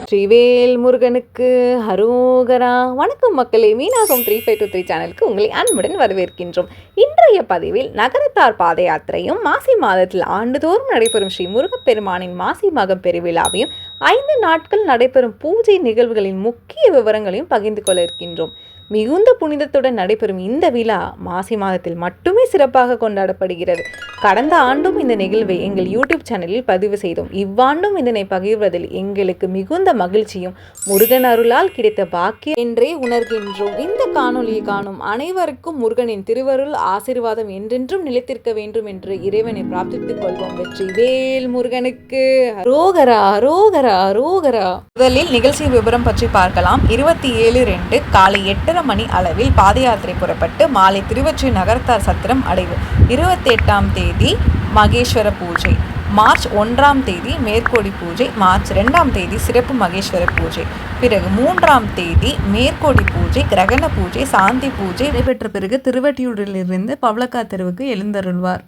ஸ்ரீவேல் முருகனுக்கு ஹரோகரா. வணக்கம் மக்களே, மீனாகம் 3523 சேனலுக்கு உங்களை அன்புடன் வரவேற்கின்றோம். இன்றைய பதிவில் நகரத்தார் பாத யாத்திரையும் மாசி மாதத்தில் ஆண்டுதோறும் நடைபெறும் ஸ்ரீ முருகப்பெருமானின் மாசி மகம் பெருவிழாவையும் 5 நாட்கள் நடைபெறும் பூஜை நிகழ்வுகளின் முக்கிய விவரங்களையும் பகிர்ந்து கொள்ள இருக்கின்றோம். மிகுந்த புனிதத்துடன் நடைபெறும் இந்த விழா மாசி மாதத்தில் மட்டுமே சிறப்பாக கொண்டாடப்படுகிறது. கடந்த ஆண்டும் இந்த நிகழ்வை எங்கள் யூடியூப் சேனலில் பதிவு செய்தோம். இவ்வாண்டும் இதனை பகிர்வதில் எங்களுக்கு மிகுந்த மகிழ்ச்சியும் முருகன் அருளால் கிடைத்த பாக்கியம் என்றே உணர்கின்றோம். இந்த காணொலியை காணும் அனைவருக்கும் முருகனின் திருவருள் ஆசீர்வாதம் என்றென்றும் நிலைத்திருக்க வேண்டும் என்று இறைவனை பிரார்த்தித்துக் கொள்வோம். வெற்றி வேல் முருகனுக்கு அரோகரா அரோகரா அரோகரா. முதலில் நிகழ்ச்சி விவரம் பற்றி பார்க்கலாம். 27/2 காலை 8:30 மணி அளவில் பாத யாத்திரை புறப்பட்டு மாலை திருவொற்றியூர் நகரத்தார் சத்திரம் அடைவு. 28ஆம் தேதி மகேஸ்வர பூஜை, மார்ச் 1ஆம் தேதி மேற்கோடி பூஜை, மார்ச் 2ஆம் தேதி சிறப்பு மகேஸ்வர பூஜை, பிறகு 3ஆம் தேதி மேற்கோடி பூஜை, கிரகண பூஜை, சாந்தி பூஜை நடைபெற்ற பிறகு திருவொற்றியூரிலிருந்து பவளக்கார் தெருவுக்கு எழுந்தருள்வார்.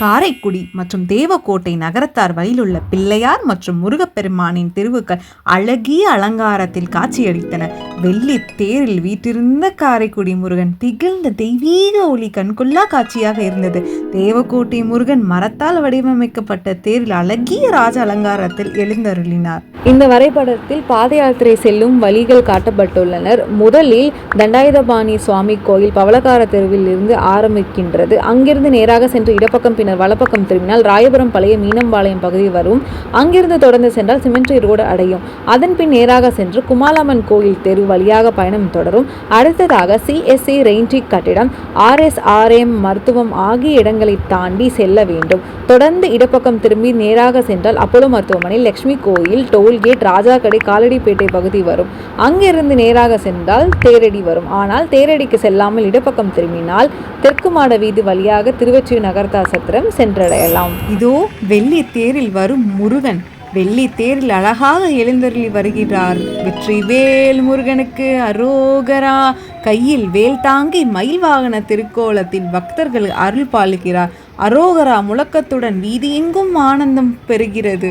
காரைக்குடி மற்றும் தேவக்கோட்டை நகரத்தார் வழியிலுள்ள பிள்ளையார் மற்றும் முருகப்பெருமானின் திருவுக்கள் அழகிய அலங்காரத்தில் காட்சியளித்தன. வெள்ளி தேரில் வீற்றிருந்த காரைக்குடி முருகன் திகழ்ந்த தெய்வீக ஒளி கண்கொள்ளா காட்சியாக இருந்தது. தேவக்கோட்டை முருகன் மரத்தால் வடிவமைக்கப்பட்ட தேரில் அழகிய ராஜ அலங்காரத்தில் எழுந்தருளினார். இந்த வரைபடத்தில் பாத யாத்திரை செல்லும் வழிகள் காட்டப்பட்டுள்ளனர். முதலில் தண்டாயுதபாணி சுவாமி கோயில் பவளக்கார தெருவில் இருந்து ஆரம்பிக்கின்றது. அங்கிருந்து நேராக சென்று இடப்பக்கம் பின்னர் வலப்பக்கம் திரும்பினால் ராயபுரம் பழைய மீனம்பாளையம் பகுதி வரும். அங்கிருந்து தொடர்ந்து சென்றால் சிமெண்ட்ரி ரோடு அடையும். அதன் பின் நேராக சென்று குமாலம்மன் கோயில் தெரு வழியாக பயணம் தொடரும். அடுத்ததாக CSC ரெயின்ட்ரி கட்டிடம், RSRM மருத்துவம் ஆகிய இடங்களை தாண்டி செல்ல வேண்டும். தொடர்ந்து இடப்பக்கம் திரும்பி நேராக சென்றால் அப்போலோ மருத்துவமனை, லட்சுமி கோயில், டோல்கேட், ராஜாக்கடை, காலடிப்பேட்டை பகுதி வரும். அங்கிருந்து நேராக சென்றால் தேரடி வரும். ஆனால் தேரடிக்கு செல்லாமல் இடப்பக்கம் திரும்பினால் தெற்கு மாட வீதி வழியாக திருவொற்றியூர் நகரத்தார் சத்திரம் சென்றடையலாம். இதோ வெள்ளி தேரில் வரும் முருகன் வெள்ளி தேரில் அழகாக எழுந்தருளி வருகிறார். வெற்றி வேல் முருகனுக்கு அரோகரா. கையில் வேல் தாங்கி மயில் வாகன திருக்கோலத்தில் பக்தர்கள் அருள் பாலிக்கிறார். அரோகரா முழக்கத்துடன் வீதியெங்கும் ஆனந்தம் பெறுகிறது.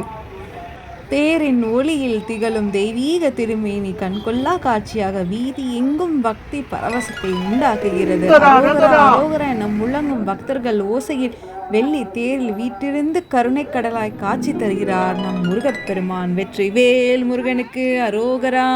தேரின் ஒளியில் திகழும் தெய்வீக திருமேனி கண்கொள்ளா காட்சியாக வீதி எங்கும் பக்தி பரவசத்தை உண்டாக்குகிறது. அரோகரா என முழங்கும் பக்தர்கள் ஓசையில் வெள்ளி தேரில் வீட்டிலிருந்து கருணை கடலாய் காட்சி தருகிறார் நம் முருகப்பெருமான். வெற்றி வேல் முருகனுக்கு அரோகரா.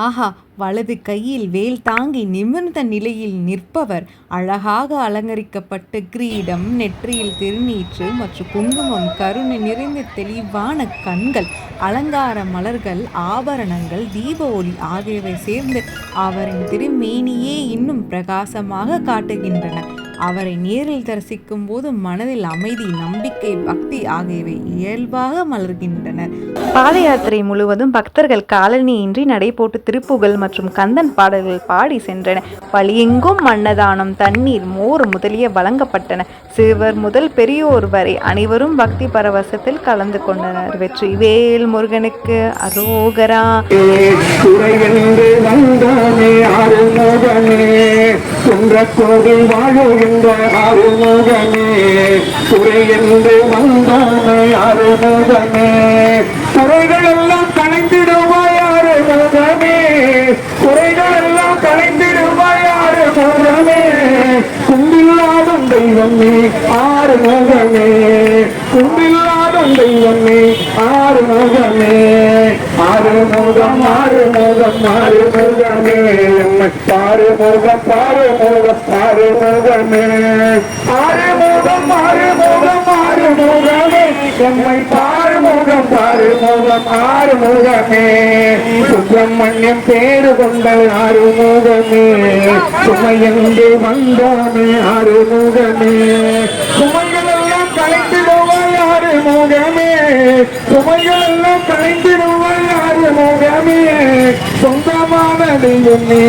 ஆஹா, வலது கையில் வேல் தாங்கி நிமிர்ந்த நிலையில் நிற்பவர் அழகாக அலங்கரிக்கப்பட்ட கிரீடம், நெற்றியில் திருநீற்று மற்றும் குங்குமம், கருணை நிறைந்த தெளிவான கண்கள், அலங்கார மலர்கள், ஆபரணங்கள், தீப ஒளி ஆகியவை சேர்ந்து அவரின் திருமேனியே இன்னும் பிரகாசமாக காட்டுகின்றன. அவரை நேரில் தரிசிக்கும் போது மனதில் அமைதி, நம்பிக்கை, பக்தி ஆகியவை இயல்பாக மலர்கின்றன. பாத யாத்திரை முழுவதும் பக்தர்கள் காலணியின்றி நடைபோட்டு திருப்புகழ் மற்றும் கந்தன் பாடல்கள் பாடி சென்றன. வழியெங்கும் அன்னதானம், தண்ணீர், மோர் முதலிய வழங்கப்பட்டன. சிறுவர் முதல் பெரியோர் வரை அனைவரும் பக்தி பரவசத்தில் கலந்து கொண்டனர். வெற்றி வேல் முருகனுக்கு அரோகரா. அருமுகமே குறை என்று வந்தானே அருமுகமே, குறைகள் எல்லாம் கலைந்திடுவாய் அருமுகமே, குறைகள் எல்லாம் கலைந்திடுவாய் அருமுகமே, கும்பில்லாதும் தெய்வமே ஆறுமுகமே, கும்பில்லாதும் தெய்வமே ஆறுமுகமே, ஆறுமுகம் ஆறுமுகம் ஆறுமுகமே, பாருமுகம் பாருமுகம் ஆறுமுகமே, ஆறுமுகம் ஆறுமுகம் ஆறுமுகமே, எம்மை பாருமுகம் பாருமுகம் ஆறுமுகமே, சுப்பிரமணியம் பேரு கொண்ட ஆறுமுகமே, சுமையென்று வந்தோமே ஆறுமுகமே, சுமைகளெல்லாம் கலைந்திடுவாய் ஆறுமுகமே, சுமைகளெல்லாம் கலைந்திடுவாய் ஆறுமுகமே, சொந்தமான தெய்வமே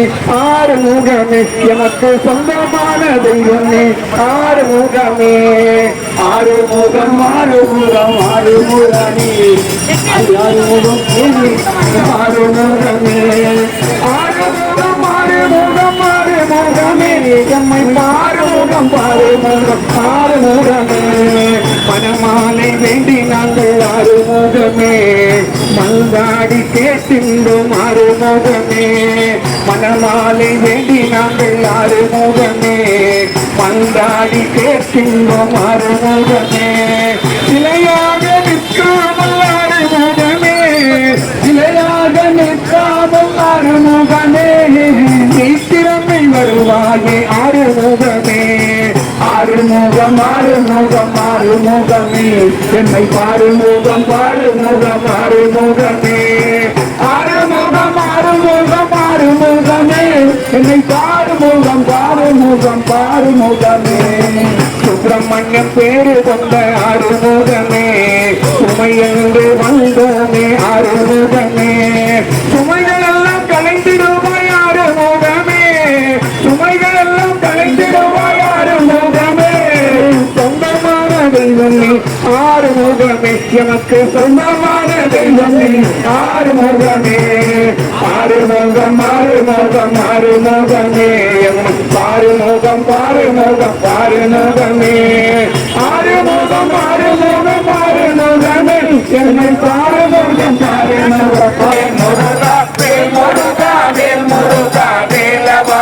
ஆறுமுகமே, எனக்கு சொந்தமான தெய்வமே ஆறுமுகமே, ஆறுமுகம் ஆறுமுகம் ஆறுமுகமே, ஆறுமுகம் ஆறுமுகமே, ஆறுமுகம் ஆறுமுகம் ஆறுமுகமே, எம்மை பாருமுகம் பாருமுகம் ஆறுமுகமே, பனமாலை வேண்டி நாங்கள் ஆறுமுகமே மந்தாடி கேட்கின்றோம் ஆறுமுகமே மனமாலை வேண்டி நாங்கள் ஆறுமுகமே மந்தாடி கேட்கின்றோம் ஆறுமுகமே சிலையாக நிற்காமல் ஆறுமுகமே சிலையாக நிற்காமல் ஆறுமுகமே நீத்திரமை வருவாயே ஆறுமுகமே ஆறுமுகம் ஆறுமுகம் ஆறுமுகமே என்னை பாருமுகம் பாருமுகம் ஆறுமுகமே ஆறுமுகம் ஆறுமுகம் ஆறுமுகமே என்னை பாருமுகம் பாருமுகம் பாருமுகமே சுப்பிரமணியம் பேரு கொண்ட ஆறுமுகமே சுமை என்று வந்தோமே ஆறுமுகமே சுமைகள் எல்லாம் கலைந்திடுவாய் ஆறுமுகமே சுமைகள் எல்லாம் கலைந்திடுவாய் ஆறுமுகமே சொந்தமான தெய்வமே ஆறுமுகமே எமக்கு சொந்தமான தெய்வமே ஆறுமுகமே ஆறுமுகம் ஆறுமுகம் ஆறுமுகமே பாருமுகம் பாருமுகம் பாருமுகமே ஆறுமுகம் ஆறுமுகம் ஆறுமுகமே என்னை பாருமுகம் பாருமுகம் முருகா வேல் முருகா வேல் முருகா வேலவா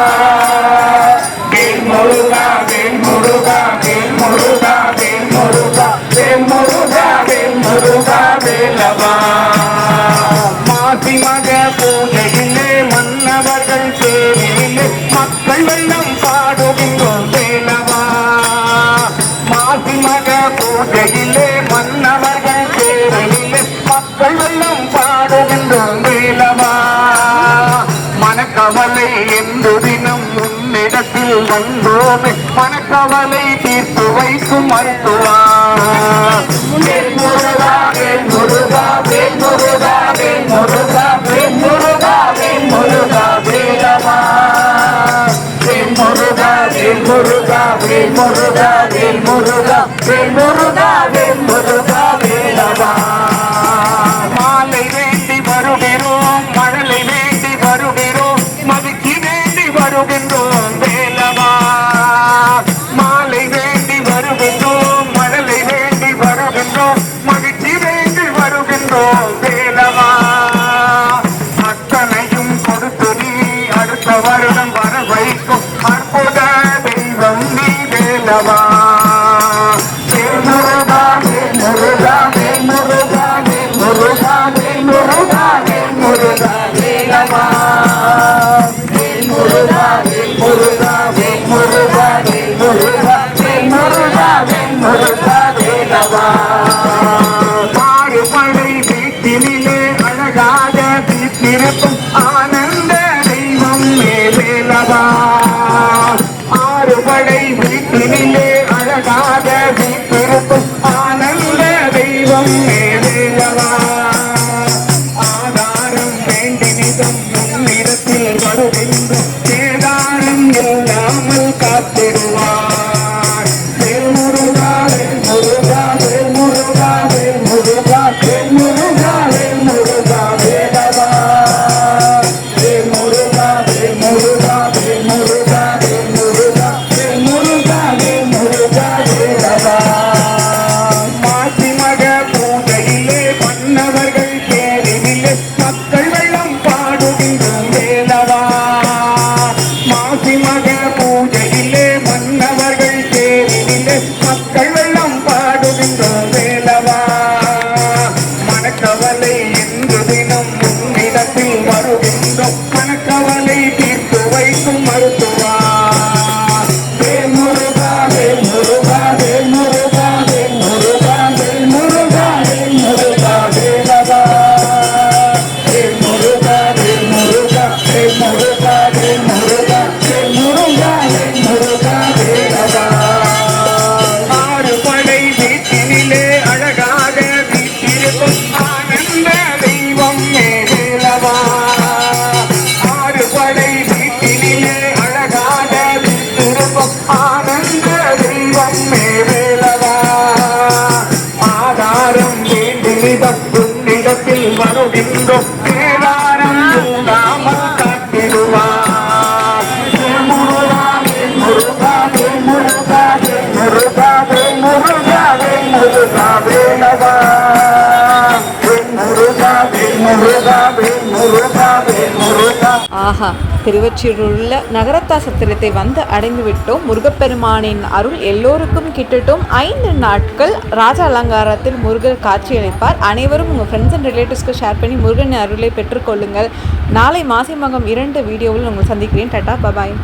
வேல் முருகா வேல் முருகா வேல் முருகா வேல் முருகா வேல் முருகா வேல் முருகா வேலவா மாசி மக பூஜையிலே மன்னவர்கள் தேரிலே மக்கள் வெள்ளம் பாடுகின்றோம் வேலவா மாசி மக பூஜையிலே மன்னவர்கள் தேரிலே மக்கள் வெள்ளம் பாடுகின்றோம் வேலவா மனக்கவலை என்று தினம் உன்னிடத்தில் வந்தோமே மனக்கவலை தீர்த்து வைக்கும் மருத்துவா வேல் முருகா வேல் முருகா வேல் முருகா வேல் முருகா வேல் முருகா வேல் முருகா வேலவா வேல் முருகா வேல் முருகா வேல் முருகா வேல் முருகா வேல் முருகா வேல் முருகா வேலவா மாலை வேண்டி வருகிறோம் மழலை வேண்டி வருகிறோம் மகிழ்ச்சி வேண்டி வருகின்றோம் வேலவா மாலை வேண்டி வருகின்றோம் மழலை வேண்டி வருகின்றோம் மகிழ்ச்சி வேண்டி வருகின்றோம் வேலவா அத்தனையும் கொடுத்து நீ அடுத்த வருடம் வர வைக்கும் அற்புத தெய்வம் நீ வேலவா வேல் முருகா வேல் முருகா வேல் முருகா வேல் முருகா வேல் முருகா வேல் முருகா வேலவா வேல் முருகா வேல் முருகா வேல் முருகா வேல் முருகா வேல் முருகா வேல் முருகா வேலவா மாறுபடை வீட்டினிலே அழகாக வீட்டிருக்கும் ஆனந்த தெய்வம் வேலவா ஆறுபடை வீட்டினிலே அழகாக வீட்டிருக்கும் ஆனந்த தெய்வம் வேலவா ஆதாரம் வேண்டினிதம் முன்னிடத்தில் வருகின்ற சேதாரம் இல்லாமல் காத்திடுவார் வேல் முருகா வேல் முருகா வேல் முருகா வேல் முருகா வேல் முருகா வேல் முருகா வேலவா வேல் முருகா வேல் முருகா வேல் முருகா வேல் முருகா வேல் முருகா வேல் முருகா வேலவா மாசி மக பூஜையிலே மன்னவர்கள் தேரிலே மக்கள் வெள்ளம் பாடுகின்றோம் வேலவா மாசி மக பூஜையிலே மன்னவர்கள் தேரிலே மக்கள் வெள்ளம் பாடுகின்றோம் வேலவா மனக்கவலை என்று தினம் உன்னிடத்தில் வருகின்றோம் மனக்கவலை தீர்த்து வைக்கும் மருத்துவா வேல் முருகா வேல் முருகா வேல் முருகா வேல் முருகா வேல் முருகா வேல் முருகா வேலவா வேல் முருகா வேல் முருகா வேல் முருகா வேல் முருகா வேல் முருகா வேல் முருகா வேலவா ஆறுபடை வீட்டினிலே அழகாக வீட்டிருக்கும் ஆனந்த தெய்வம் வேலவா ஆறுபடை வீட்டினிலே அழகாக வீட்டிருக்கும் ஆனந்த தெய்வம் வேலவா ஆதாரம் வேண்டினிதம் உன்னிடத்தில் வருகின்றோம் வேதாரம் இல்லாமல் காத்திடுவார் வேல் முருகா வேல் முருகா வேல் முருகா வேல் முருகா வேல் முருகா வேல் முருகா வேலவா முருகா வேல் முருகா வேல் முருகா. ஆஹா, திருவொற்றியூரில் உள்ள நகரத்தார் சத்திரத்தை வந்து அடைந்து விட்டோம். முருகப்பெருமானின் அருள் எல்லோருக்கும் கிட்டட்டும். 5 நாட்கள் ராஜ அலங்காரத்தில் முருகர் காட்சியளிப்பார். அனைவரும் உங்கள் ஃப்ரெண்ட்ஸ் அண்ட் ரிலேட்டிவ்ஸ்க்கு ஷேர் பண்ணி முருகன் அருளை பெற்றுக்கொள்ளுங்கள். நாளை மாசி மகம் 2 வீடியோவில் உங்களை சந்திக்கிறேன். டாடா, பபாய்.